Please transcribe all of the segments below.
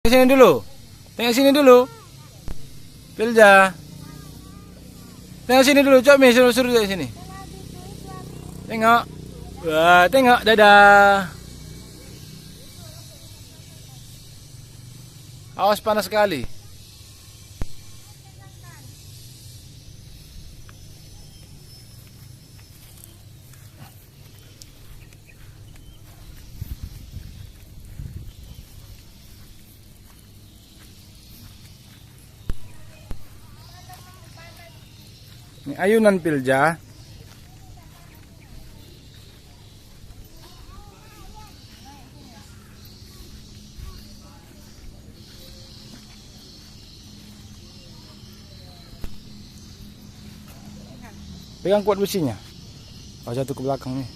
Sini dulu. Tengok sini dulu. Pilja. Tengok sini dulu, coba Mi suruh dari sini. Tengok. Wah, tengok, dadah. Awas panas sekali. Ini ayunan Pilja. Pegang kuat besinya. Oh, jatuh ke belakang nih.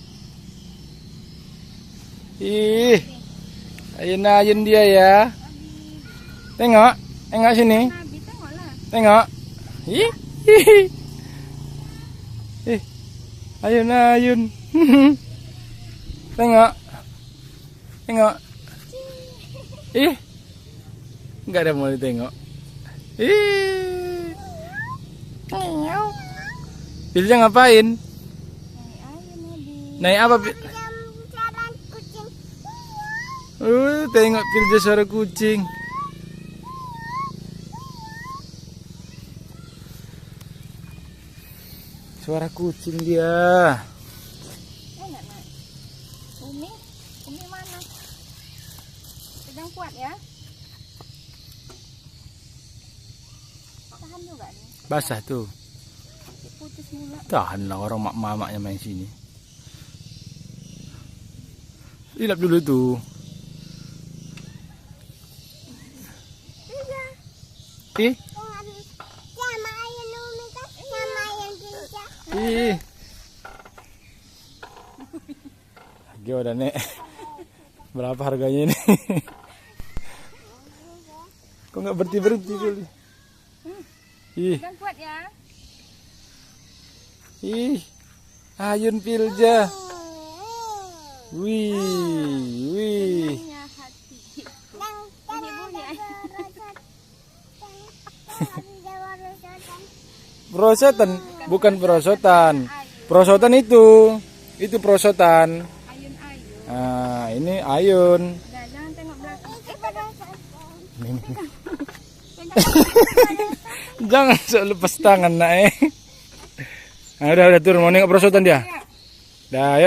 Ih, ayun-ayun dia ya. Tengok, tengok sini. Tengok. Ih, ih. Ayun-ayun. Tengok. Tengok. Ih. Enggak ada mau ditengok. Ih. Pilja ngapain? Naik apa? Tengok Pilja suara kucing. Suara kucing dia. Umi mana? Sedang kuat ya? Tahan juga nih. Basah tuh. Putus mula. Tahan lah orang mak-mamaknya main sini. Ilap dulu tuh. Ih. Ih. Gimana nek? Berapa harganya ini? Kok nggak berhenti dulu? Ih. Sedang kuat ya? Ih. Ayun Pilja. Wih, wih. Perosotan, bukan perosotan. Perosotan itu perosotan. Ayun-ayun. Nah, ini ayun. Jangan tengok belakang. Jangan sok lepas tangan nak. Nah, udah turun mau nengok perosotan dia. Dah, ayo.